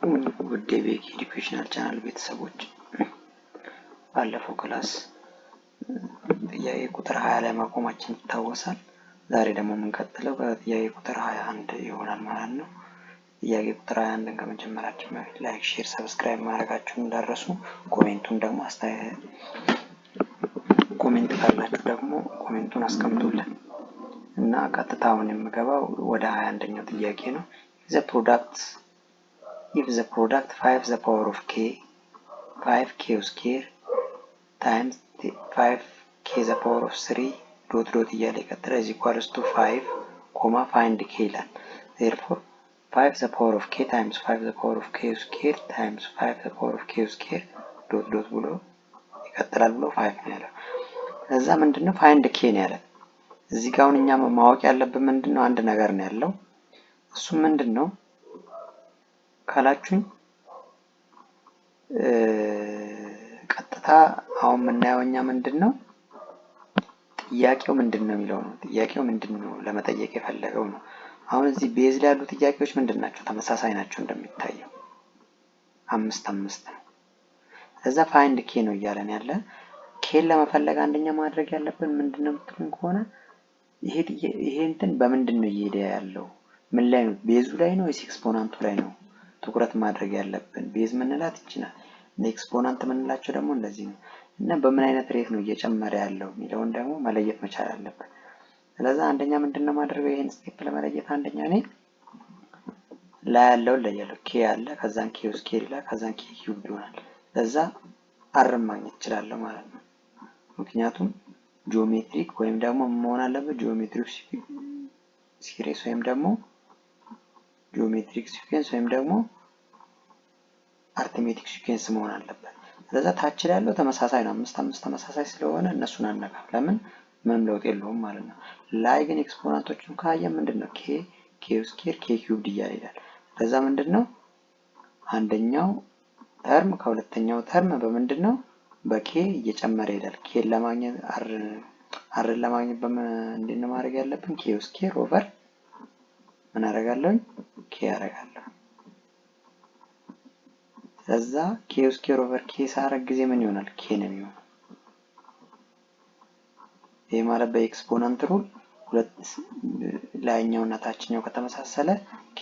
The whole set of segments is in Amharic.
ውድ የቤኪ ኤዱኬሽናል ቻናል ቤተሰቦች ባለፈው ክላስ ጥያቄ ቁጥር 20 ላይ ማቆማችን ይታወሳል። ዛሬ ደግሞ የምንቀጥለው በጥያቄ ቁጥር 21 ይሆናል ማለት ነው። ጥያቄ ቁጥር 21 ከመጀመራችን በፊት ላይክ፣ ሼር፣ ሰብስክራይብ ማድረጋችሁን እንዳትረሱ። ኮሜንቱን ደግሞ ኮሜንት ካላችሁ ደግሞ ኮሜንቱን አስቀምጡልን እና ቀጥታ አሁን የምገባው ወደ 21ኛው ጥያቄ ነው። If the product 5 the power of k 5k square times 5k the power of 3 dot እያለ ይቀጥላል is equals to 5, find k ይላል። Therefore 5 the power of k times 5 the power of k square times 5 the power of k square dot ብሎ ይቀጥላል ብሎ 5 ነው ያለው። ከዛ ምንድነው find k ነው ያለው። እዚህ ጋር አሁን እኛ ማወቅ ያለብን ምንድነው አንድ ነገር ነው ያለው። እሱ ምንድነው ካላችሁኝ ቀጥታ አሁን የምናየውኛ ምንድነው ጥያቄው ምንድነው የሚለው ነው። ጥያቄው ምንድነው ለመጠየቅ የፈለገው ነው። አሁን እዚህ ቤዝ ላይ ያሉ ጥያቄዎች ምንድናቸው? ተመሳሳይ ናቸው እንደሚታየው 5 ነው። ከዛ ፋይንድ ኬ ነው እያለን ያለ። ኬን ለመፈለግ አንደኛ ማድረግ ያለብን ምንድነው የምትሉኝ ከሆነ ይሄ እንትን በምንድነው እየሄደ ያለው? ምን ላይ ነው? ቤዙ ላይ ነው ወይስ ኤክስፖናንቱ ላይ ነው ትኩረት ማድረግ ያለብን? ቤዝ ምንላት ይችላል። ኤክስፖናንት ምንላቸው ደግሞ እንደዚህ ነው። እና በምን አይነት ሬት ነው እየጨመረ ያለው የሚለውን ደግሞ መለየት መቻል አለብን። ስለዚህ አንደኛ ምንድነው ማድረግ ይሄን ስቴፕ ለመለየት አንደኛ እኔ ላይ ያለው ለየለው ኬ አለ፣ ከዛን ኬ ስኬር ይላል፣ ከዛን ኬ ኪዩብ ይሆናል። ለዛ አር ማግኘት እችላለሁ ማለት ነው። ምክንያቱም ጂኦሜትሪክ ወይም ደግሞ መሆን አለበት ጂኦሜትሪክ ሲሪስ ወይም ደግሞ ጂኦሜትሪክ ሲኩዌንስ ወይም ደግሞ አርትሜቲክ ሲኩዌንስ መሆን አለበት። ስለዚህ ታች ላይ ያለው ተመሳሳይ ነው። 5 ተመሳሳይ ስለሆነ እነሱን አነካም። ለምን ምንም ለውጥ የለውም ማለት ነው። ላይ ግን ኤክስፖናንቶቹን ካየ ምንድነው ኬ ስኩዌር ኬ ኪዩብድ እያለ ይላል። ለዛ ምንድነው አንደኛው ተርም ከሁለተኛው ተርም በምንድነው በኬ እየጨመረ ይላል። ኬን ለማግኘት አርን ለማግኘት እንዴት ማድረግ ያለብን ኬ ስኩዌር ኦቨር ምን አደርጋለሁ ኬ አደርጋለሁ። ለዛ ኬ ስኩዌር ኦቨር ኬ ሳረግ ጊዜ ምን ይሆናል ኬ ነው የሚሆነው። ይሄ ማለት በኤክስፖናንት ሩል ሁለት ላይኛውና ታችኛው ከተመሳሰለ k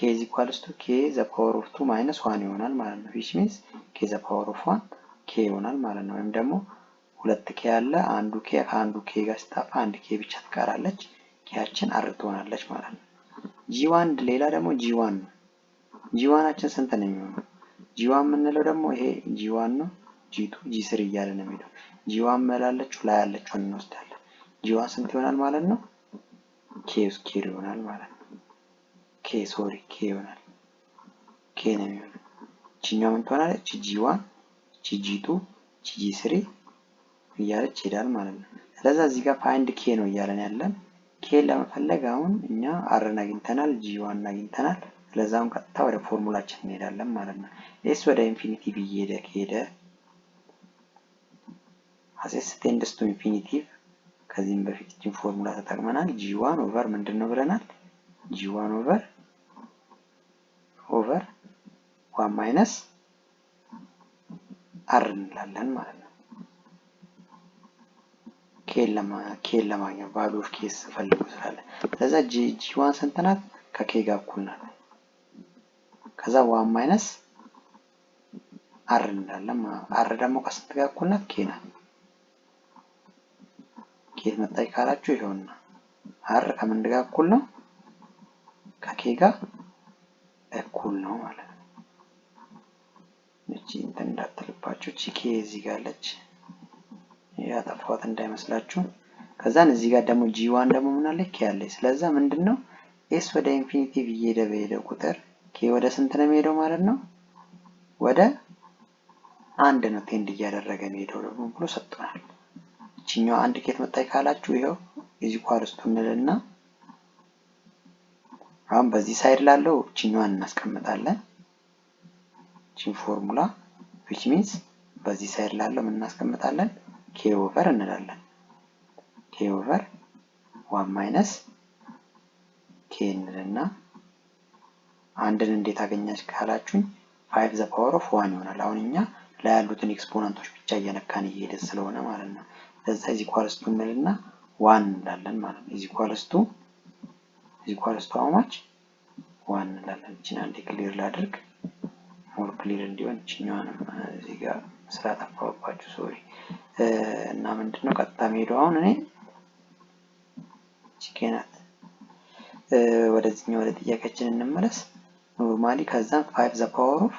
k the power of 2 minus 1 ይሆናል ማለት ነው። which means k the power of 1 k ይሆናል ማለት ነው። ወይም ደግሞ ሁለት k አለ አንዱ k ከአንዱ k ጋር ሲጣፋ አንድ k ብቻ ትቀራለች። ኬያችን አር ትሆናለች ማለት ነው። g1 ሌላ ደግሞ g1 ነው። g1አችን ስንት ነው የሚሆነው? g1 የምንለው ደግሞ ይሄ g1 ነው። g2 g3 እያለ ነው የሚለው። g1 መላለችው ላይ ያለችው እንወስዳለን። g1 ስንት ይሆናል ማለት ነው? k ስኩዌር ይሆናል ማለት ነው። k ይሆናል። k ነው የሚሆነው። እቺኛው ምን ትሆናለች? g1 g2 g3 እያለች ይሄዳል ማለት ነው። ስለዚህ እዚህ ጋር ፋይንድ k ነው እያለን ያለን። k ለመፈለግ አሁን እኛ r አግኝተናል፣ g1 አግኝተናል። ስለዚህ አሁን ቀጥታ ወደ ፎርሙላችን እንሄዳለን ማለት ነው። s ወደ ኢንፊኒቲ ከሄደ as s tends to infinity ከዚህም በፊት እቺን ፎርሙላ ተጠቅመናል። g1 ኦቨር ምንድነው ብለናል? g1 ኦቨር 1 ማይነስ r እንላለን ማለት ነው። ኬን ለማግኘት ቫልዩ ኦፍ ኬስ ፈልጉ ስላለ ስለዛ g1 ስንት ናት? ከኬ ጋር እኩል ናት። ከዛ 1 ማይነስ r እንላለን ማለት ነው። r ደግሞ ከስንት ጋር እኩል ናት? ኬ ናት። ኬት መጣች ካላችሁ ይሄውና r ከምን ጋር እኩል ነው? ከኬ ጋር እኩል ነው ማለት ነው። እቺ እንትን እንዳትልባችሁ እቺ ኬ እዚህ ጋር አለች ያጠፋዋት እንዳይመስላችሁ። ከዛን እዚህ ጋር ደግሞ g1 ደግሞ ምን አለ ኬ አለ። ስለዚህ ምንድነው s ወደ ኢንፊኒቲ በሄደ ቁጥር ኬ ወደ ስንት ነው የሚሄደው ማለት ነው? ወደ አንድ ነው ቴንድ እያደረገ ነው ደግሞ ብሎ ሰጥቷል። እቺኛው አንድ ኬት መጣች ካላችሁ ይሄው is equals to እንልና አሁን በዚህ ሳይድ ላለው እቺኛዋን እናስቀምጣለን። እቺን ፎርሙላ which means በዚህ ሳይድ ላለው ምን እናስቀምጣለን? k ኦቨር እንላለን። k ኦቨር 1 ማይነስ k እንልና አንድን እንዴት አገኛች ካላችሁኝ 5 ዘ ፓወር ኦፍ 1 ይሆናል። አሁን እኛ ላይ ያሉትን ኤክስፖናንቶች ብቻ እየነካን እየሄደ ስለሆነ ማለት ነው። ለዛ ኢዝ ኢኳልስ ቱ እንልና 1 እንላለን ማለት ነው። ኢዝ ኢኳልስ ቱ ሃው ማች 1 እንላለን። እቺን አንዴ ክሊር ላድርግ ሞር ክሊር እንዲሆን እቺኛዋንም እዚህ ጋር ስላጠፋሁባችሁ ሶሪ። እና ምንድነው ቀጥታ ሄዶ አሁን እኔ ቺኬናት ወደዚህኛው ወደ ጥያቄያችን እንመለስ። ኖርማሊ ከዛ 5 ዘ ፓወር ኦፍ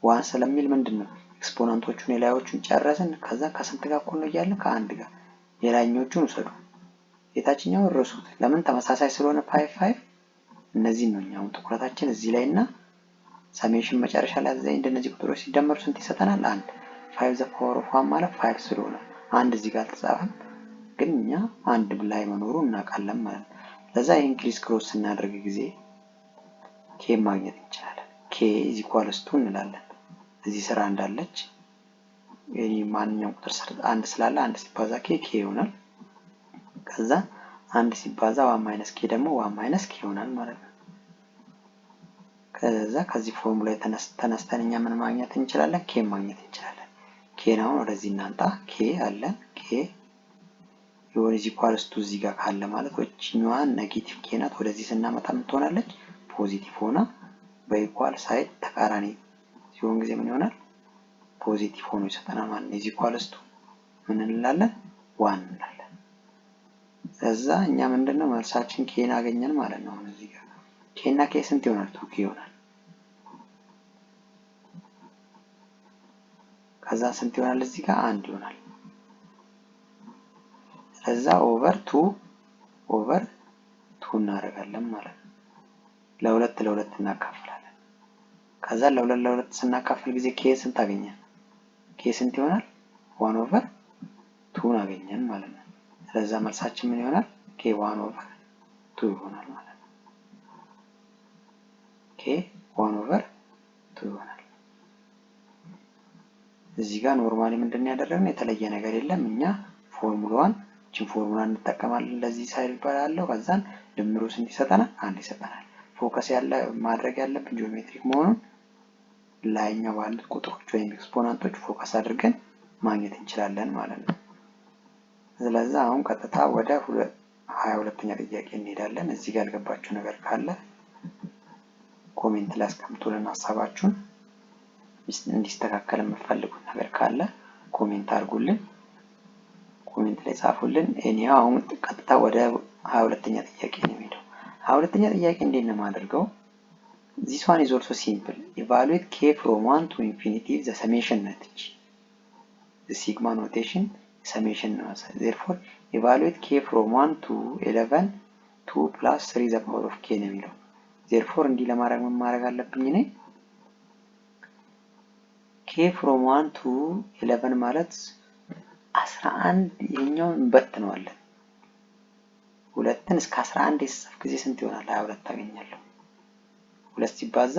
1 ስለሚል ምንድነው ኤክስፖናንቶቹን የላዮቹን ጨረስን። ከዛ ከስንት ጋር እኩል ነው እያልን ከአንድ ጋር የላይኞቹን ውሰዱ፣ የታችኛውን ረሱት። ለምን ተመሳሳይ ስለሆነ 5 እነዚህ ነው እኛው ትኩረታችን እዚህ ላይና ሰሜሽን መጨረሻ ላይ አዘይ እንደነዚህ ቁጥሮች ሲደመሩ ስንት ይሰጠናል? 1 5 ዘ ፓወር ኦፍ 1 ማለት 5 ስለሆነ አንድ እዚህ ጋር ተጻፈን፣ ግን እኛ አንድ ላይ መኖሩ እናውቃለን ማለት ነው። ለዛ ይሄን ክሪስ ክሮስ ስናደርግ ጊዜ ኬ ማግኘት እንችላለን። ኬ ኢዝ ኢኳልስ ቱ እንላለን። እዚህ ስራ እንዳለች የኔ ማንኛውም ቁጥር ስር አንድ ስላለ አንድ ሲባዛ ኬ ኬ ይሆናል። ከዛ አንድ ሲባዛ 1 ማይነስ ኬ ደግሞ 1 ማይነስ ኬ ይሆናል ማለት ነው። ከዛ ከዚህ ፎርሙላ ተነስተን እኛ ምን ማግኘት እንችላለን? ኬ ማግኘት እንችላለን። ኬ ነው ወደዚህ እናንጣ። ኬ አለን። ኬ ይሆን ኢዝ ኢኳልስ ቱ እዚህ ጋር ካለ ማለት ወጭኛዋ ኔጌቲቭ ኬ ናት። ወደዚህ ስናመጣ ምን ትሆናለች? ፖዚቲቭ ሆና በኢኳል ሳይድ ተቃራኒ ሲሆን ጊዜ ምን ይሆናል? ፖዚቲቭ ሆኖ ይሰጠናል ማለት ነው። ኢዝ ኢኳልስ ቱ ምን እንላለን? 1 እንላለን። ከዛ እኛ ምንድነው መልሳችን ኬን አገኘን ማለት ነው። አሁን እዚህ ጋር ኬ እና ኬ ስንት ይሆናል? 2 ይሆናል። ከዛ ስንት ይሆናል? እዚህ ጋር 1 ይሆናል። ከዛ ኦቨር 2 እናደርጋለን ማለት ነው። ለሁለት እናካፍላለን። ከዛ ለሁለት ስናካፍል ጊዜ ኬ ስንት አገኘን? ኬ ስንት ይሆናል? 1 ኦቨር 2 አገኘን ማለት ነው። ስለዛ መልሳችን ምን ይሆናል? ኬ 1 ኦቨር 2 ይሆናል ማለት ነው። ኬ 1 ኦቨር 2 ይሆናል። እዚህ ጋር ኖርማሊ ምንድነው ያደረግነው? የተለየ ነገር የለም። እኛ ፎርሙላዋን እቺን ፎርሙላ እንጠቀማለን። ለዚህ ሳይድ ባለው ከዛን ድምሩ ስንት ይሰጠናል? 1 ይሰጠናል። ፎከስ ማድረግ ያለብን ጂኦሜትሪክ መሆኑን ላይኛው ባሉት ቁጥሮች ወይም ኤክስፖናንቶች ፎከስ አድርገን ማግኘት እንችላለን ማለት ነው። ስለዚህ አሁን ቀጥታ ወደ 22ኛ ጥያቄ እንሄዳለን። እዚህ ጋር ያልገባችሁ ነገር ካለ ኮሜንት ላይ አስቀምጡልን። ሀሳባችሁን እንዲስተካከል የምትፈልጉት ነገር ካለ ኮሜንት አድርጉልን፣ ኮሜንት ላይ ጻፉልን። እኔ አሁን ቀጥታ ወደ 22ኛ ጥያቄ ነው የምሄደው። 22ኛ ጥያቄ እንዴት ነው የማደርገው? This one is also simple. Evaluate k from 1 to infinity the summation ነች። The sigma notation summation ነው። Therefore evaluate k from 1 to 11 2 plus 3 the power of k ነው የሚለው። Therefore እንዲህ ለማድረግ ምን ማድረግ አለብኝ እኔ? k from 1 to 11 ማለት 11 ይሄኛውን እንበትነዋለን። ሁለትን እስከ 11 የሰፍ ጊዜ ስንት ይሆናል? 22 ታገኛለሁ። 2 ሲባዛ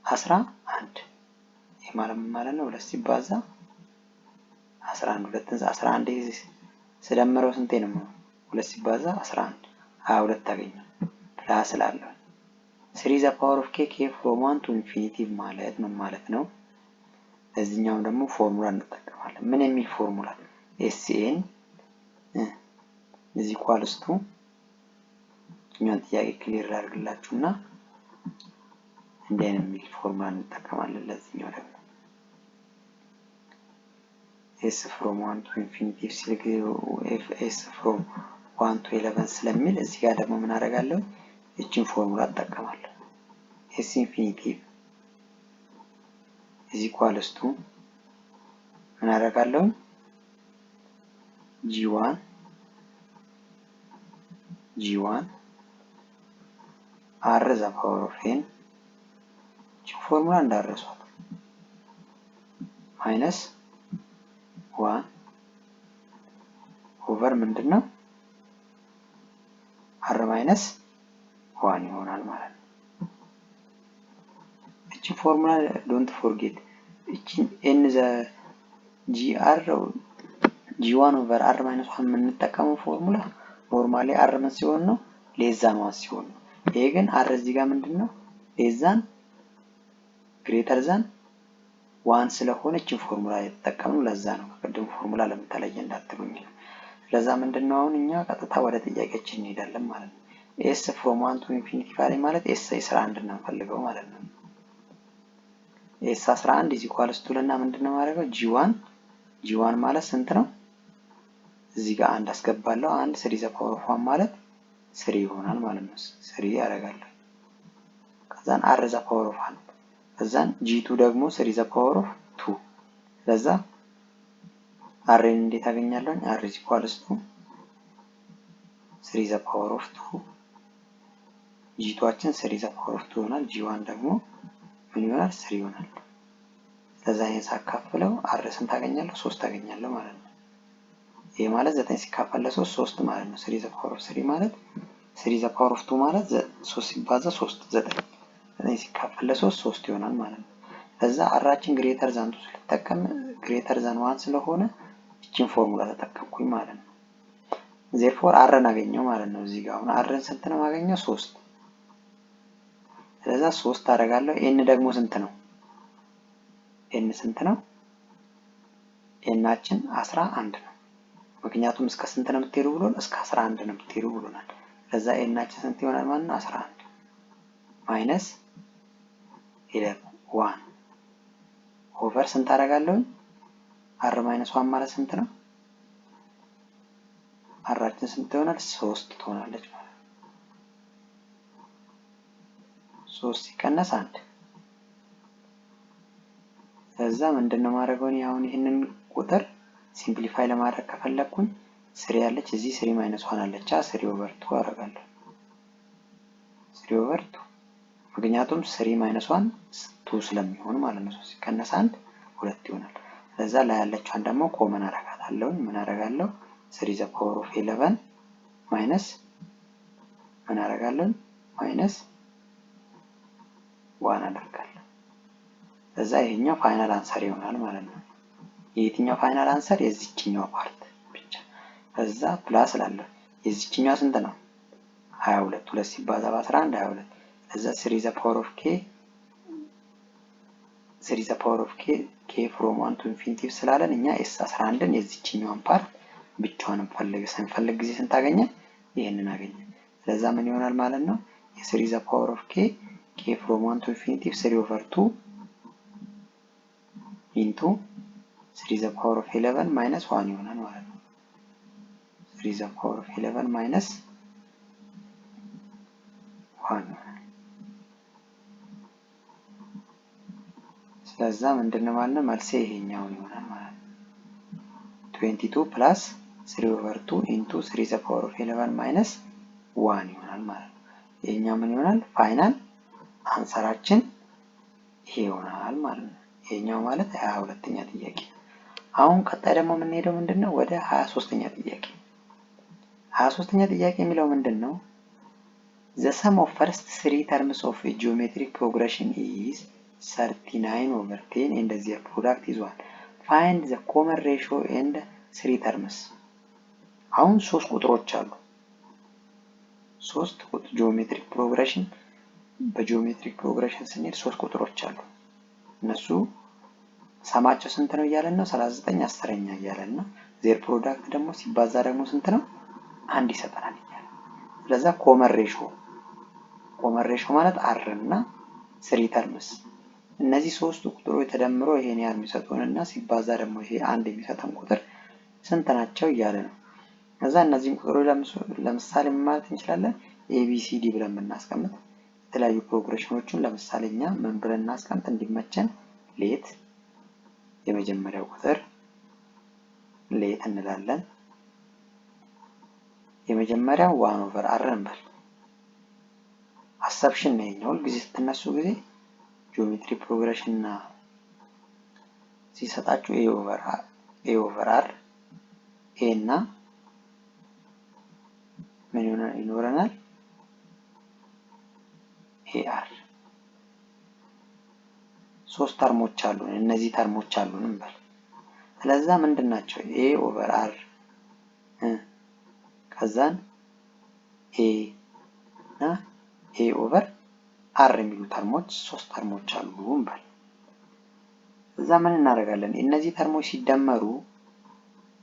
11 ይሄ ማለት ነው 2 ሲባዛ 11 2ን 11 ስደምረው ስንት ነው? 2 ሲባዛ 11 22 ታገኛለሁ። ፕላስ ስላለው 3 the power of k k from 1 to infinity ማለት ምን ማለት ነው? ለዚህኛው ደግሞ ፎርሙላ እንጠቀማለን። ምን የሚል ፎርሙላ? SN is equals to እኛን ጥያቄ ክሊር አድርግላችሁና እንደዚህ የሚል ፎርሙላ እንጠቀማለን። ለዚህኛው ደግሞ s from 1 to infinity ሲልክ s from 1 to 11 ስለሚል እዚህ ጋር ደግሞ ምን አደርጋለሁ? እቺን ፎርሙላ እጠቀማለሁ። s infinity is equals to ምን አደርጋለሁ? g1 r the power of n ፎርሙላ እንዳረሷት ማይነስ 1 ኦቨር ምንድነው r ማይነስ 1 ይሆናል ማለት ነው። እቺ ፎርሙላ ዶንት ፎርጌት እቺ n the gr g1 ኦቨር r ማይነስ 1 የምንጠቀመው ፎርሙላ ኖርማሊ r ምን ሲሆን ነው? ሌዛን 1 ሲሆን ነው። ይሄ ግን r እዚህ ጋር ምንድነው? ሌዛን ግሬተር ዛን ዋን ስለሆነ እቺን ፎርሙላ የተጠቀምነው ለዛ ነው። ከቅድም ፎርሙላ ለምን ተለየ እንዳትሉኝ ነው። ለዛ ምንድነው አሁን እኛ ቀጥታ ወደ ጥያቄያችን እንሄዳለን ማለት ነው። ኤስ ፍሮም 1 to infinity ቫሪ ማለት ኤስ 11 ነው ፈልገው ማለት ነው። ኤስ 11 is equals to ለና ምንድነው ማድረገው g1 ማለት ስንት ነው? እዚህ ጋር አንድ አስገባለሁ። አንድ 3 ዘ ፓወር ኦፍ 1 ማለት 3 ይሆናል ማለት ነው። 3 ያደርጋለሁ። ከዛን r ዘ ፓወር ኦፍ 1 ከዛን g2 ደግሞ 3 ዘ ፓወር ኦፍ 2 ለዛ r እንዴት አገኛለሁ? r is equals to 3 ዘ ፓወር ኦፍ 2 g2አችን 3 ዘ ፓወር ኦፍ 2 ይሆናል። g1 ደግሞ ምን ይሆናል? 3 ይሆናል። ለዛ ይሄን ሳካፍለው r ስንት አገኛለሁ? 3 አገኛለሁ ማለት ነው። ይሄ ማለት 9 ሲካፈል ለ3 3 ማለት ነው። 3 ዘ ፓወር ኦፍ 3 ማለት 3 ዘ ፓወር ኦፍ 2 ማለት 3 ሲባዛ 3 9 9 ሲካፈል ለ3 3 ይሆናል ማለት ነው። ለዛ አራችን ግሬተር ዛን 2 ስለተጠቀም ግሬተር ዛን 1 ስለሆነ እቺን ፎርሙላ ተጠቀምኩኝ ማለት ነው። therefore r አገኘው ማለት ነው። እዚህ ጋር አሁን r ስንት ነው ማገኘው? 3 ስለዛ 3 አደርጋለሁ። n ደግሞ ስንት ነው? n ስንት ነው? nአችን 11 ነው። ምክንያቱም እስከ ስንት ነው የምትሄዱ ብሎን እስከ 11 ነው የምትሄዱ ብሎናል። ለዛ nአችን ስንት ይሆናል ማለት ነው? 11 ማይነስ 1 ኦቨር ስንት አደርጋለሁ? r ማይነስ 1 ማለት ስንት ነው? rአችን ስንት ይሆናል? 3 ትሆናለች ማለት ነው። 3 ሲቀነስ 1 ለዛ ምንድነው ማድረገው? አሁን ይሄንን ቁጥር ሲምፕሊፋይ ለማድረግ ከፈለኩኝ 3 ያለች እዚህ 3 ማይነስ 1 አለች 3 ኦቨር 2 አደርጋለሁ። 3 ኦቨር 2 ምክንያቱም 3 ማይነስ 1 2 ስለሚሆን ማለት ነው። 3 ሲቀነስ 1 2 ይሆናል። ለዛ ላይ ያለችዋን ደግሞ ኮመን አደርጋታለሁ። ምን አደርጋለሁ? 3 ዘ ፓወር ኦፍ 11 ማይነስ ምን አደርጋለሁ? ማይነስ 1 አደርጋለሁ። ለዛ ይሄኛው ፋይናል አንሰር ይሆናል ማለት ነው። የየትኛው ፋይናል አንሰር? የዚህኛው ፓርት ብቻ። ከዛ ፕላስ ላለው የዚህኛው ስንት ነው? 22 2 ሲባዛ በ11 22 ለዛ 3 ዘ ፓወር ኦፍ k 3 ዘ ፓወር ኦፍ k from 1 to infinity ስላለን እኛ s 11ን የዚህኛውን ፓርት ብቻዋን ስንፈልግ ጊዜ ስንት አገኘን? ይሄንን አገኘን። ለዛ ምን ይሆናል ማለት ነው? የ3 ዘ ፓወር ኦፍ k from 1 to infinity 3 over 2 into 3 the power of 11 minus 1 ይሆናል ማለት ነው። 3 the power of 11 minus 1 ይሆናል። ስለዛ ምንድነው ማለት ነው? መልሴ ይሄኛው ይሆናል ማለት ነው። 22 plus 3 over 2 into 3 the power of 11 minus 1 ይሆናል ማለት ነው። ይሄኛው ምን ይሆናል? ፋይናል አንሰራችን ይሄ ይሆናል ማለት ነው። ይሄኛው ማለት 22ኛ ጥያቄ። አሁን ቀጣይ ደግሞ የምንሄደው ምንድነው? ወደ 23ኛ ጥያቄ። 23ኛ ጥያቄ የሚለው ምንድነው? The sum of first 3 terms of a geometric progression is 39 over 10 and their product is 1. Find the common ratio and 3 terms. አሁን 3 ቁጥሮች አሉ። 3 ጂኦሜትሪክ ፕሮግሬሽን በጂኦሜትሪክ ፕሮግሬሽን ስንሄድ 3 ቁጥሮች አሉ። እነሱ ሰማቸው ስንት ነው እያለን ነው? 39 10ኛ እያለን ነው። ዜር ፕሮዳክት ደግሞ ሲባዛ ደግሞ ስንት ነው? 1 ይሰጠናል እያለ። ስለዛ ኮመን ሬሾ ማለት r እና 3 ተርምስ እነዚህ ሶስቱ ቁጥሮች ተደምረው ይሄን ያህል የሚሰጡንና ሲባዛ ደግሞ ይሄ 1 የሚሰጠን ቁጥር ስንት ናቸው እያለ ነው። ከዛ እነዚህን ቁጥሮች ለምሳሌ ማለት እንችላለን ABCD ብለን ብናስቀምጥ የተለያዩ ፕሮግሬሽኖችን ለምሳሌ እኛ ምን ብለን እናስቀምጥ እንዲመቸን ሌት የመጀመሪያው ቁጥር ሌት እንላለን። የመጀመሪያው 1 ኦቨር r እንበል። አሰብሽን ነው ሁሉ ጊዜ ስትነሱ ጊዜ ጂኦሜትሪ ፕሮግሬሽን እና ሲሰጣችሁ a ኦቨር r a እና ምን ይኖረናል? ar 3 ተርሞች አሉ። እነዚህ ተርሞች አሉን እንበል። ስለዛ ምንድናቸው? a ኦቨር r ከዛን a እና a ኦቨር r የሚሉ ተርሞች 3 ተርሞች አሉ እንበል። እዛ ምን እናደርጋለን? እነዚህ ተርሞች ሲደመሩ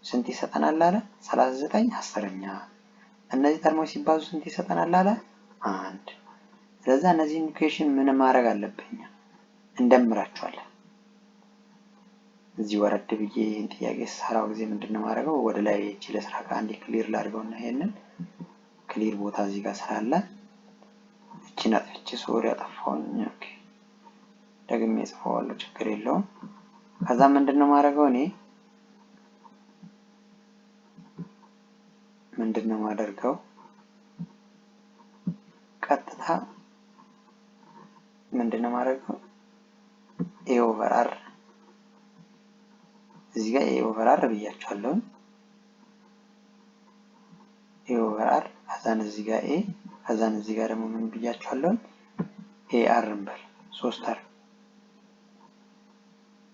ስንት ይሰጠናል አለ? 39 አስረኛ። እነዚህ ተርሞች ሲባዙ ስንት ይሰጠናል አለ? 1። ስለዚህ እነዚህ ኢኩዌሽን ምን ማድረግ አለብኝ? እንደምራቸዋለን። እዚህ ወረድ ብዬ ጥያቄ ሰራው ጊዜ ምንድነው ማድረገው? ወደ ላይ እቺ ለስራ ከአንዴ ክሊር ላድርገውና ይሄንን ክሊር ቦታ እዚህ ጋር ስላለ እቺን አጥፍቼ ሶሪ አጠፋውኝ። ኦኬ ደግሜ ጽፈዋለሁ፣ ችግር የለውም። ከዛ ምንድነው ማድረገው? እኔ ምንድነው ማደርገው? ቀጥታ ምንድነው ማድረገው? ኤ ኦቨር አር እዚህ ጋር ኤ ኦቨር አር ብያቸዋለሁ። ኤ ኦቨር አር ከዛን እዚህ ጋር ኤ ከዛን እዚህ ጋር ደግሞ ምን ብያቸዋለሁ? ኤ አር እንበል 3 ተርም።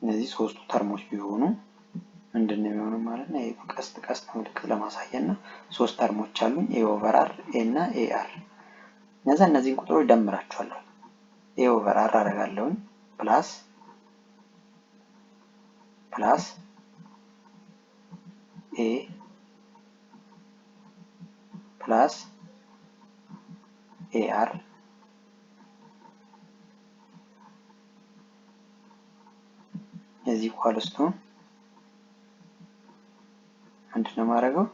እነዚህ ሶስቱ ተርሞች ቢሆኑ ምንድነው የሚሆነው ማለት ነው? ይሄ ቀስት ምልክት ለማሳየት ነው። 3 ተርሞች አሉኝ ኤ ኦቨር አር ኤ እና ኤ አር። እነዚህን ቁጥሮች ደምራቸዋለሁ። ኤ ኦቨር አር አደርጋለሁ ፕላስ ኤ ፕላስ ኤ አር እዚህ ኢኳልስ ቱ ምንድነው ማድረገው?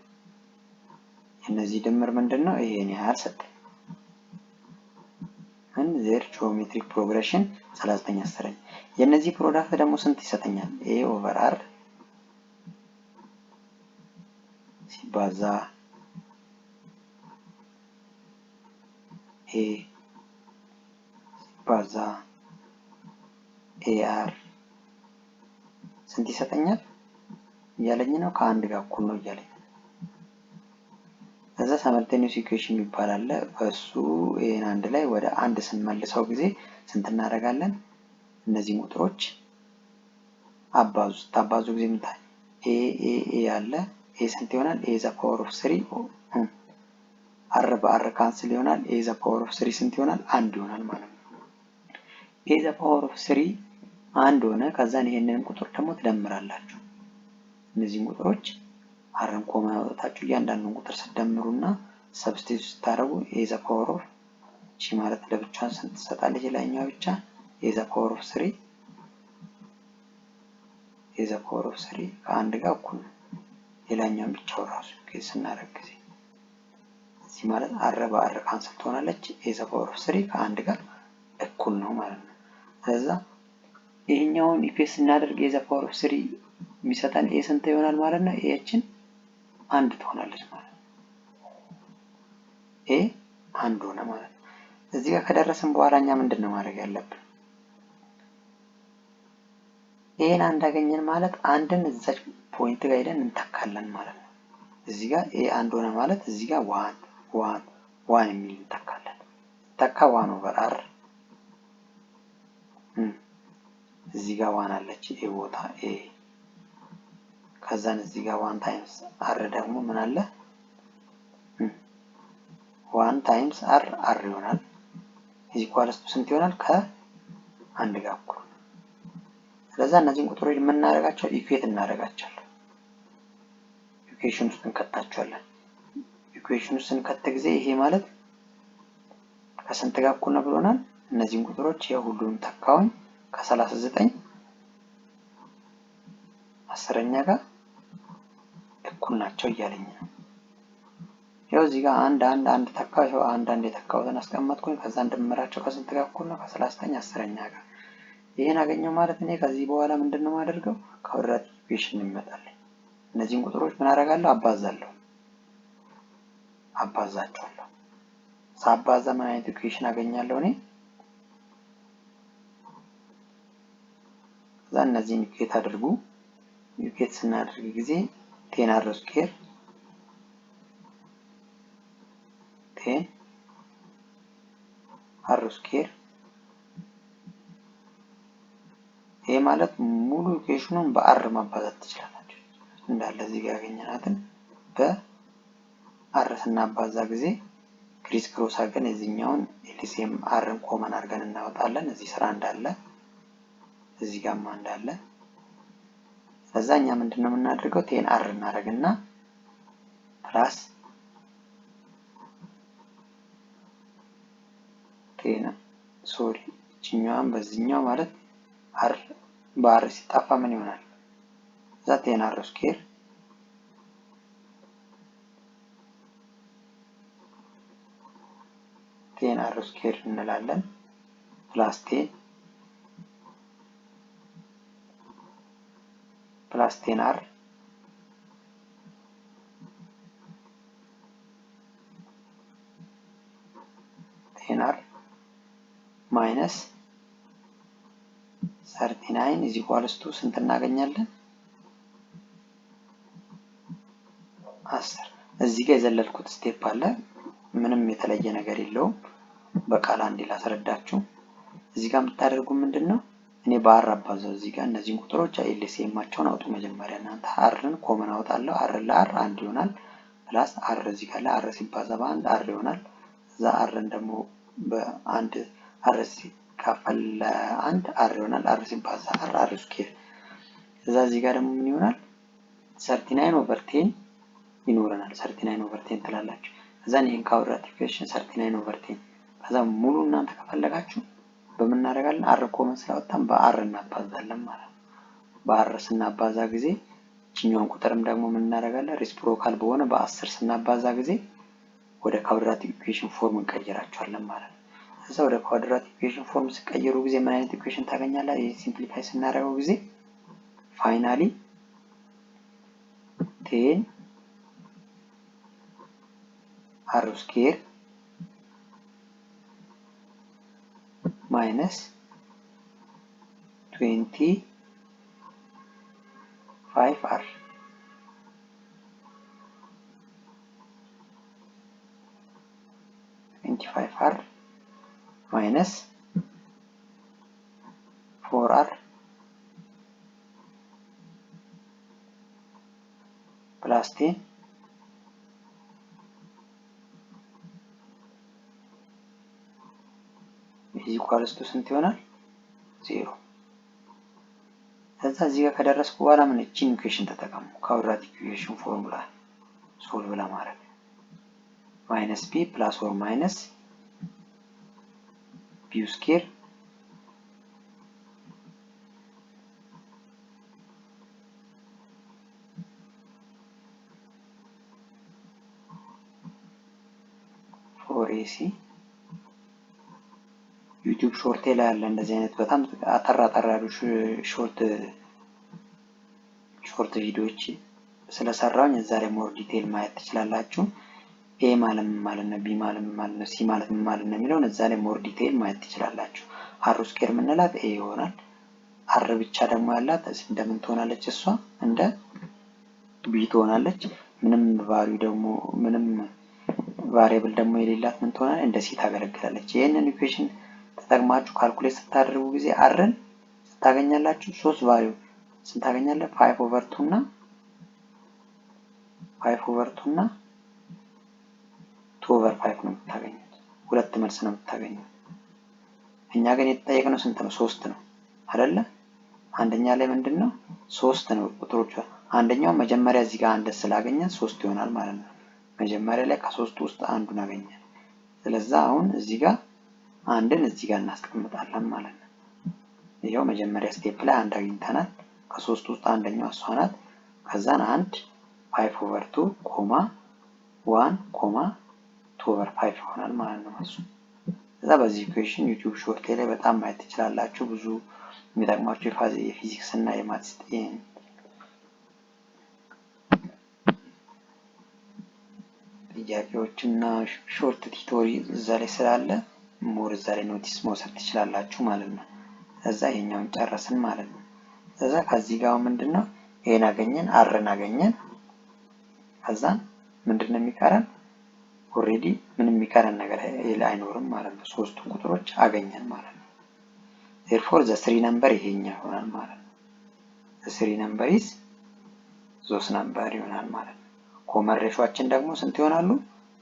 እነዚህ ድምር ምንድነው? ይሄን ያህል ሰጠኝ። ዜር ጂኦሜትሪክ ፕሮግሬሽን 39 አስረኛ። የነዚህ ፕሮዳክት ደግሞ ስንት ይሰጠኛል? ኤ ኦቨር አር ሲባዛ ኤ ሲባዛ ኤ አር ስንት ይሰጠኛል እያለኝ ነው? ከአንድ ጋር እኩል ነው እያለኝ። ከዛ ሳይመልቴኒየስ ኢኩዌሽን ይባላል። በሱ ይሄን አንድ ላይ ወደ አንድ ስንመልሰው ጊዜ ስንት እናደርጋለን? እነዚህ ቁጥሮች አባዙ ታባዙ ጊዜ ምን ታዲያ ኤ አለ ኤ ስንት ይሆናል? ኤ ዘ ፓወር ኦፍ 3 አር በአር ካንስል ይሆናል። ኤ ዘ ፓወር ኦፍ 3 ስንት ይሆናል? 1 ይሆናል ማለት ነው። ኤ ዘ ፓወር ኦፍ 3 1 ሆነ። ከዛን ይሄንን ቁጥር ደግሞ ትደምራላችሁ። እነዚህን ቁጥሮች አርን ኮማ ያወጣችሁ እያንዳንዱን ቁጥር ስደምሩና ሰብስቲቱት ስታደርጉ ኤ ዘ ፓወር ኦፍ እሺ ማለት ለብቻዋን ስንት ትሰጣለች? ላይኛው ብቻ ኤ ዘ ፓወር ኦፍ 3 ኤ ዘ ፓወር ኦፍ 3 ከአንድ ጋር እኩል ነው። ሌላኛውን ብቻው ራሱ ኬዝ ስናደርግ ጊዜ እዚህ ማለት አር በአር ካንስል ትሆናለች። ኤ ዘ ፓወር ኦፍ 3 ከአንድ ጋር እኩል ነው ማለት ነው። ስለዛ ይሄኛውን ኢኩዌሽን ስናደርግ ኤ ዘ ፓወር ኦፍ 3 የሚሰጠን ኤ ስንት ይሆናል ማለት ነው? ኤችን 1 ትሆናለች ማለት ነው። ኤ 1 ሆነ ማለት ነው። እዚህ ጋር ከደረስን በኋላ እኛ ምንድነው ማድረግ ያለብን? ኤን አንድ አገኘን ማለት አንድን እዛች ፖይንት ጋር ሄደን እንተካለን ማለት ነው። እዚህ ጋር ኤ 1 ሆነ ማለት እዚህ ጋር 1 የሚል እንተካለን። ተካ 1 ኦቨር አር እዚህ ጋር 1 አለች ኤ ቦታ ኤ ከዛን እዚህ ጋር 1 ታይምስ አር ደግሞ ምን አለ? 1 ታይምስ አር ይሆናል። እዚህ ኢኳልስ ቱ ስንት ይሆናል? ከአንድ ጋር እኩል። ስለዚህ እነዚህን ቁጥሮች ምን እናደርጋቸው? ኢኩዌት እናደርጋቸዋለን። ኢኩዌሽን ውስጥ እንከታቸዋለን። ኢኩዌሽን ውስጥ ስንከት ጊዜ ይሄ ማለት ከስንት ጋር እኩል ነው ብሎናል? እነዚህን ቁጥሮች የሁሉንም ተካውን ከ39 አስረኛ ጋር እኩል ናቸው እያለኝ ነው። ያው እዚህ ጋር አንድ ተካው ይሄው አንድ የተካውትን አስቀመጥኩኝ። ከዛ እንደምራቸው ከስንት ጋር እኩል ነው? ከ39 አስረኛ ጋር። ይሄን አገኘው ማለት እኔ ከዚህ በኋላ ምንድነው ማደርገው? ኳድራቲክ ኢኩዌሽን ይመጣል። እነዚህን ቁጥሮች ምን አደርጋለሁ? አባዛቸዋለሁ። ሳባዛ ምን አይነት ኢኩዌሽን አገኛለሁ እኔ? ከዛ እነዚህን ኢኩዌት አድርጉ። ኢኩዌት ስናደርግ ጊዜ 10 አር ስኩዌር 10 አር ስኩዌር ይሄ ማለት ሙሉ ኢኩዌሽኑን በአር ማባዛት ትችላላችሁ። እንዳለ እዚህ ጋር ያገኘናትን በአር ስናባዛ ጊዜ ክሪስ ክሮስ አድርገን የዚህኛውን ኤልሲኤም አርን ኮመን አድርገን እናወጣለን። እዚህ ስራ እንዳለ እዚህ ጋርማ እንዳለ ስለዚህ እኛ ምንድነው የምናደርገው ቴን አር እናደርግና ፕላስ ቴን ሶሪ እኛም በዚህኛው ማለት አር ባር ሲጣፋ ምን ይሆናል እዛ ቴን አር ስኩዌር ቴን አር ስኩዌር እንላለን ፕላስ ቴን አር ማይነስ 39 is equals to ስንት እናገኛለን 10 እዚህ ጋር የዘለልኩት ስቴፕ አለ ምንም የተለየ ነገር የለውም በቃል አንዴ ላስረዳችሁ እዚህ ጋር የምታደርጉ ምንድነው እኔ ባር አባዛው እዚህ ጋር እነዚህን ቁጥሮች ኤልሲኤማቸውን አውጡ መጀመሪያ እናንተ አርን ኮመን አውጣለሁ አር ለአር አንድ ይሆናል ፕላስ አር እዚህ ጋር ለአር ሲባዛ በአንድ አር ይሆናል እዛ አርን ደግሞ በአንድ አር ሲካፈል ለአንድ አር ይሆናል አር ሲባዛ አር ስኩዌር እዛ እዚህ ጋር ደግሞ ምን ይሆናል 39/10 ይኖረናል 39/10 ትላላችሁ እዛ ይሄን ካውራት ኢኩዌሽን 39/10 ከዛ ሙሉ እናንተ ከፈለጋችሁ በመናረጋለን አር ኮመን ስላወጣን በአር እናባዛለን ማለት በአር ስናባዛ ጊዜ እቺኛውን ቁጥርም ደግሞ ምን እናረጋለን ሬሲፕሮካል በሆነ በ10 ስናባዛ ጊዜ ወደ ኳድራቲክ ኢኩዌሽን ፎርም እንቀይራቸዋለን ማለት ነው እዛ ወደ ኳድራቲክ ኢኩዌሽን ፎርም ሲቀየሩ ጊዜ ምን አይነት ኢኩዌሽን ታገኛላችሁ ይሄ ሲምፕሊፋይ ስናደርገው ጊዜ ፋይናሊ 10 r square minus 25r minus 4r plus 10 is equals to ስንት ይሆናል 0 ከዛ እዚህ ጋር ከደረስኩ በኋላ ምን እቺን ኢኩዌሽን ተጠቀሙ ኳድራቲክ ኢኩዌሽን ፎርሙላ ሶልቭ ለማድረግ minus b plus or minus b square for ac ዩቲዩብ ሾርት ላይ ያለ እንደዚህ አይነት በጣም አጠራ ያሉ ሾርት ቪዲዮዎች ስለሰራውኝ እዛ ላይ ሞር ዲቴል ማየት ትችላላችሁ ኤ ማለት ነው ቢ ማለት ነው ሲ ማለት ነው የሚለውን እዛ ላይ ሞር ዲቴል ማየት ትችላላችሁ አር ስኩዌር ምንላት ኤ ይሆናል አር ብቻ ደግሞ ያላት እንደምን ትሆናለች እሷ እንደ ቢ ትሆናለች ምንም ቫልዩ ደግሞ ምንም ቫሪያብል ደግሞ የሌላት ምን ትሆናለች እንደ ሲ ታገለግላለች ይሄንን ኢኩዌሽን ተጠቅማችሁ ካልኩሌት ስታደርጉ ጊዜ አርን ስታገኛላችሁ 3 ቫልዩ ስንታገኛለ 5/2 እና 5/2 እና 2/5 ነው የምታገኙት ሁለት መልስ ነው የምታገኙት እኛ ግን የተጠየቀነው ስንት ነው 3 ነው አይደለ አንደኛ ላይ ምንድነው 3 ነው ቁጥሮቹ አንደኛው መጀመሪያ እዚህ ጋር አንድ ስላገኘን 3 ይሆናል ማለት ነው መጀመሪያ ላይ ከ3 ውስጥ አንዱን አገኘን ስለዚህ አሁን እዚህ ጋር አንድን እዚህ ጋር እናስቀምጣለን ማለት ነው ይሄው መጀመሪያ ስቴፕ ላይ አንድ አግኝተናል ከ3 ውስጥ አንደኛው እሷ ናት ከዛን 1 5/2 ኮማ 1 ኮማ 2/5 ይሆናል ማለት ነው እሱ እዛ በዚህ ኢኩዌሽን ዩቲዩብ ሾርት ላይ በጣም ማየት ትችላላችሁ ብዙ የሚጠቅማችሁ የፊዚክስ እና የማትስ ጥያቄዎችና ሾርት ቲቶሪ እዛ ላይ ስላለ ሞር እዛ ላይ ኖቲስ መውሰድ ትችላላችሁ ማለት ነው እዛ ይሄኛውን ጨረስን ማለት ነው እዛ ከዚህ ጋር ምንድነው ኤን አገኘን አርን አገኘን ከዛ ምንድነው የሚቀረን ኦሬዲ ምንም የሚቀረን ነገር አይኖርም ማለት ነው ሶስቱ ቁጥሮች አገኘን ማለት ነው therefore the three number ይሄኛው ይሆናል ማለት ነው the three number is those number ይሆናል ማለት ነው ኮመን ሬሾአችን ደግሞ ስንት ይሆናሉ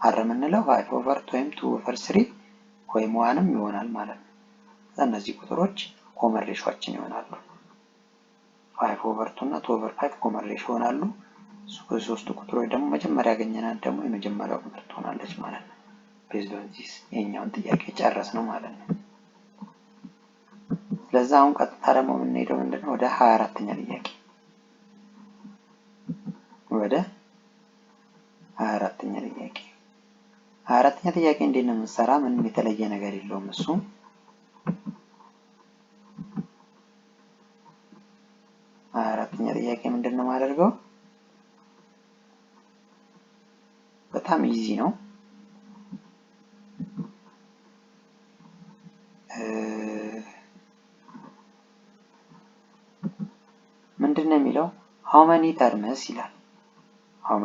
አር ምንለው 5/2 ወይም 2/3 ወይም 1ም ይሆናል ማለት ነው እነዚህ ቁጥሮች ኮመን ሬሾአችን ይሆናሉ 5/2 እና 2/5 ኮመን ሬሽዮ ይሆናሉ። ሶስቱ ቁጥሮች ደግሞ መጀመሪያ ያገኘናት ደግሞ የመጀመሪያው ቁጥር ትሆናለች ማለት ነው። ቤዝድ ኦን ዚስ የኛውን ጥያቄ ጨረስ ነው ማለት ነው። ስለዚህ አሁን ቀጥታ ደግሞ የምንሄደው ምንድነው ወደ 24ኛ ጥያቄ ወደ 24ኛ ጥያቄ 24ኛ ጥያቄ እንዴት ነው የምንሰራ? ምንም የተለየ ነገር የለውም። እሱ 24ኛ ጥያቄ ምንድነው የማደርገው? በጣም ኢዚ ነው። ምንድነው የሚለው how many terms ይላል። how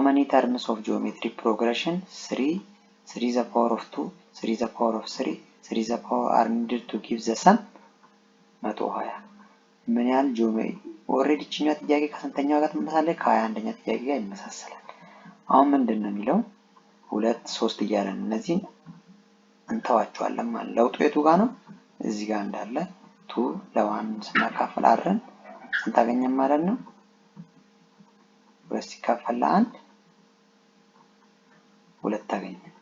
many terms of geometric progression 3 3^2 3^3 3 are needed to give the sum 120 ምን ያህል ኦሬዲ ቺኛው ጥያቄ ከስንተኛው ጋር ትመሳሰላለች? ከ21ኛ ጥያቄ ጋር ይመሳሰላል። አሁን ምንድነው የሚለው 2 3 እያለን እነዚህን እንተዋቸዋለን ማለት ለውጡ የቱ ጋር ነው? እዚህ ጋር እንዳለ 2 ለ1 ስናካፍል አርን ስንት አገኘን ማለት ነው? 2 ሲካፈል ለ1 2 አገኘን።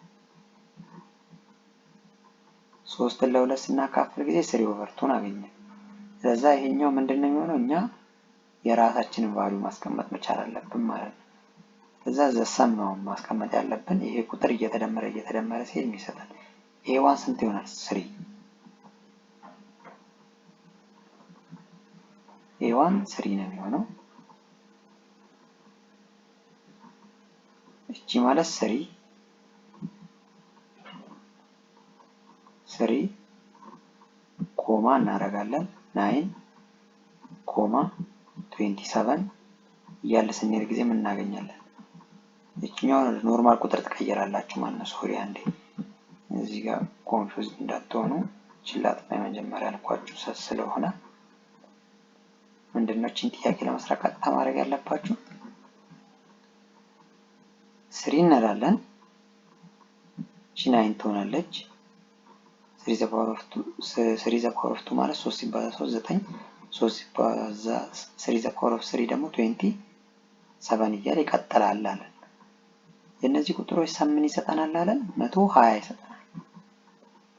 3 ለ2 ስናካፍል ጊዜ 3/2 አገኘን። ስለዛ ይሄኛው ምንድነው የሚሆነው? እኛ የራሳችንን ቫልዩ ማስቀመጥ መቻል አለብን ማለት ነው። ስለዛ ዘሰም ነው ማስቀመጥ ያለብን። ይሄ ቁጥር እየተደመረ ሲሄድ የሚሰጠን a1 ስንት ይሆናል? 3 a1 3 ነው የሚሆነው። እቺ ማለት 3 ኮማ እናደርጋለን 9 ኮማ 27 እያለ ስንሄድ ጊዜ ምን እናገኛለን? እቺኛው ኖርማል ቁጥር ትቀየራላችሁ ማለት ነው። ሶሪ አንዴ እዚህ ጋር ኮንፊውዝ እንዳትሆኑ ችላት በመጀመሪያ አልኳችሁ ስለሆነ ምንድነው እቺን ጥያቄ ለመስራት ቀጥታ ማድረግ ያለባችሁ 3 እንላለን። እቺ 9 ትሆናለች። 3^2 ማለት 3 ሲባዛ 3 9 3 ሲባዛ 3^3 ደግሞ 27 እያለ ይቀጥላል አለን። የእነዚህ ቁጥሮች ሰም ምን ይሰጠናል አለን? 120 ይሰጠናል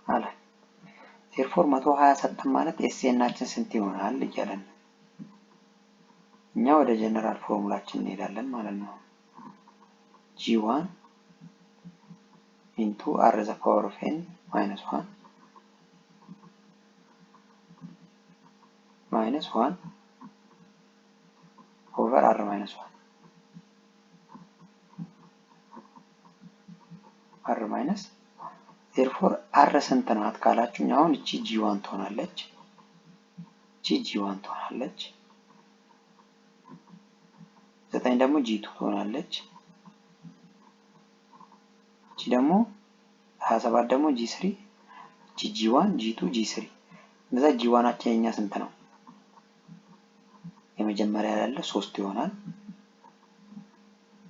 አለ። ቴርፎር 120 ሰጠን ማለት ኤስኤናችን ስንት ይሆናል እያለን እኛ ወደ ጀነራል ፎርሙላችን እንሄዳለን ማለት ነው። g1 into r the power of n minus 1 over r minus 1 r minus therefore r ስንት ናት ካላችሁኝ አሁን እቺ g1 ትሆናለች። እቺ g1 ትሆናለች። 9 ደግሞ g2 ትሆናለች። እቺ ደግሞ 27 ደግሞ g3 እቺ g1 g2 g3 እንደዛ g1አችን የኛ ስንት ነው? የመጀመሪያ ያለ 3 ይሆናል።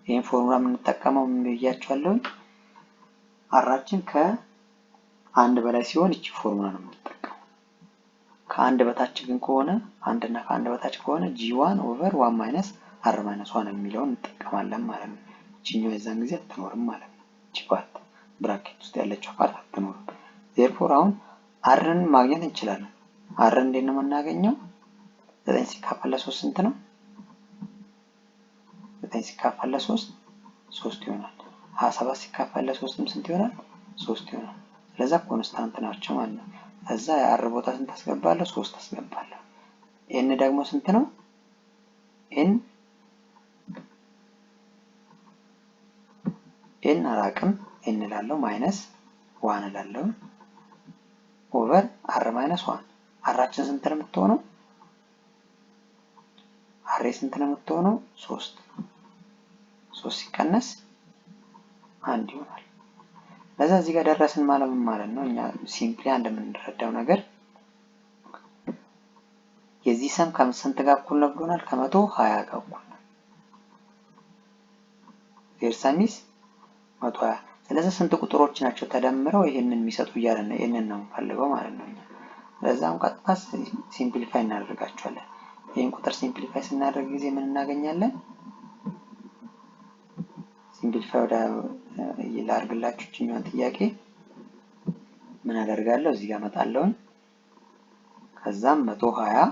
ይሄን ፎርሙላ የምንጠቀመው ምን ብያችኋለሁ? አራችን ከአንድ በላይ ሲሆን እቺ ፎርሙላ ነው የምንጠቀመው። ከአንድ በታች ግን ከሆነ አንድ እና ከአንድ በታች ከሆነ g1 over 1 minus r minus 1 የሚለውን እንጠቀማለን ማለት ነው። እቺኛው የዛን ጊዜ አትኖርም ማለት ነው። እቺ ፓርት ብራኬት ውስጥ ያለችው ፓርት አትኖርም። therefore አሁን rን ማግኘት እንችላለን። r እንዴት ነው የምናገኘው? 9 ሲካፈል ለ3 ስንት ነው? 9 ሲካፈል ለ3 3 ይሆናል። 27 ሲካፈል ለ3ም ስንት ይሆናል? 3 ይሆናል። ስለዛ ኮንስታንት ናቸው ማለት ነው። ከዛ የአር ቦታ ስንት አስገባለሁ? 3 አስገባለሁ። ኤን ደግሞ ስንት ነው? ኤን አላቅም። ኤን እላለሁ ማይነስ 1 እላለሁ ኦቨር አር ማይነስ 1 አራችን ስንት ነው የምትሆነው? አሬ ስንት ነው የምትሆነው? 3 ሲቀነስ 1 ይሆናል። ለዛ እዚህ ጋር ደረስን ማለት ነው። እኛ ሲምፕሊ እንደምንረዳው ነገር የዚህ ሰም ከስንት ጋር እኩል ነው ብሎናል? ከ120 ጋር እኩል ነው። ዜር ሰም ኢዝ 120። ስለዚህ ስንት ቁጥሮች ናቸው ተደምረው ይሄንን የሚሰጡ እያለን ነው። ይሄንን ነው የምፈልገው ማለት ነው። ስለዚህ ቀጥታ ሲምፕሊፋይ እናደርጋቸዋለን። ይሄን ቁጥር ሲምፕሊፋይ ስናደርግ ጊዜ ምን እናገኛለን? ሲምፕሊፋይ ወደ ላድርግላችሁ እኛን ጥያቄ ምን አደርጋለሁ? እዚህ ጋር መጣለሁ። ከዛም 120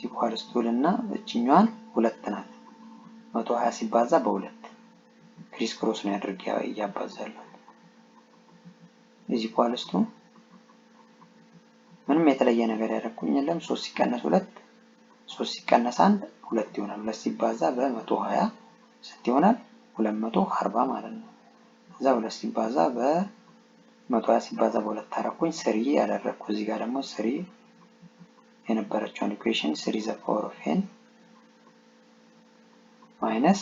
ኢኳልስ ቱ እና እቺኛዋን 2 ናት። 120 ሲባዛ በ2 ክሪስ ክሮስ ነው ያድርግ ያባዛሉ። ኢኳልስ ቱ ምንም የተለየ ነገር ያደረኩኝ የለም። 3 ሲቀነስ 2 3 ሲቀነስ 1 2 ይሆናል። 2 ሲባዛ በ120 ስንት ይሆናል? 240 ማለት ነው። እዛ 2 ሲባዛ በ120 ሲባዛ በ2 አረኩኝ 3 ያደረኩ። እዚህ ጋር ደግሞ 3 የነበረችውን ኢኩዌሽን 3 ዘ ፓወር ኦፍ n ማይነስ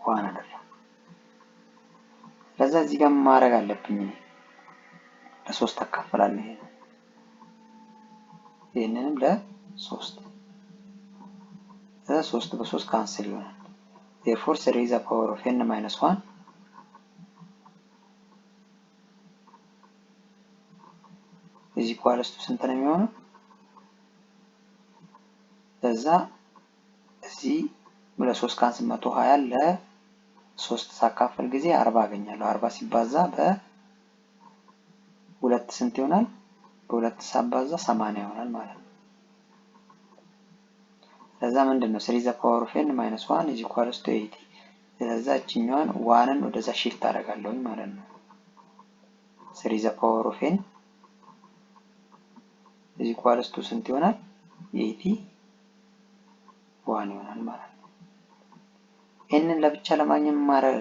1 አደረኩ። ለዛ እዚህ ጋር ማድረግ አለብኝ ለ3 አካፍላለሁ። ይሄንንም ለ3 3 በ3 ካንሰል ይሆናል። therefore 3 the power of n minus 1 is equals to ስንት ነው የሚሆነው? ለዛ እዚህ ለ3 ካንሰል 120 ለ3 ሳካፈል ጊዜ 40 አገኛለሁ። 40 ሲባዛ በ2 ስንት ይሆናል? በ2 ሳባዛ 80 ይሆናል ማለት ነው። ለዛ ምንድነው 3 the power of n minus 1 is equals to 80። ስለዛ እቺኛዋን 1ን ወደዛ shift አደርጋለሁ ማለት ነው። 3 the power of n is equals to ስንት ይሆናል? 81 ይሆናል ማለት ነው። nን ለብቻ ለማግኘት ማረግ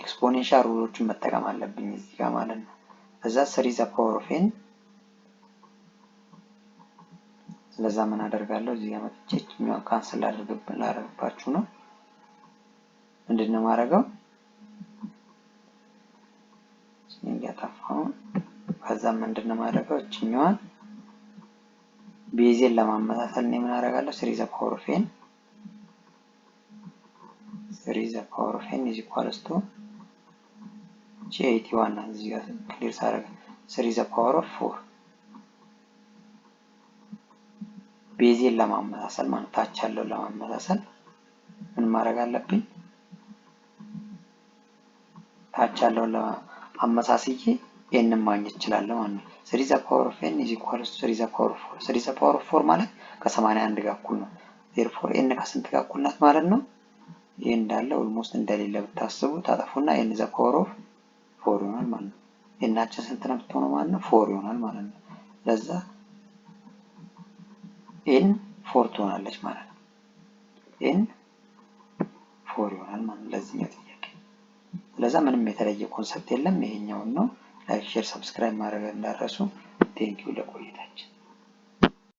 ኤክስፖኔንሻል ሩሎችን መጠቀም አለብኝ እዚህ ጋር ማለት ነው። ለዛ 3 the power of n ስለዛ ምን አደርጋለሁ? እዚህ ጋር መጥቼ እኛው ካንሰል ላደርግባችሁ ነው። ምንድነው ማረጋው? ሲንጋታፋው ከዛ ምንድነው ማረጋው? እኛዋን ቤዜን ለማመሳሰል ነው ምን አደርጋለሁ? 3 the power of n 3 the power of n is equals to 81 እዚህ ጋር ክሊር ሳደርግ 3 the power of 4 ቤዜን ለማመሳሰል ማለት ታች ያለው ለማመሳሰል ምን ማድረግ አለብኝ? ታች ያለው ለማመሳሰል n ማግኘት ይችላል ማለት ነው። 3 the power of n is equals to 3 the power of 4 3 the power of 4 ማለት ከ81 ጋር እኩል ነው። therefore n ከስንት ጋር እኩል ናት ማለት ነው? ይሄ እንዳለ ኦልሞስት እንደሌለ ብታስቡ ታጠፉና n the power of 4 ይሆናል ማለት ነው። እናችን ስንት ነው የምትሆነው ማለት ነው? 4 ይሆናል ማለት ነው። ለዛ n 4 ትሆናለች ማለት ነው። n 4 ይሆናል ማለት ነው ለዚህኛው ጥያቄ። ለዛ ምንም የተለየ ኮንሰፕት የለም። ይሄኛው ነው። ላይክ ሼር ሰብስክራይብ ማድረግ እንዳትረሱ። ቴንኪው ለቆይታችን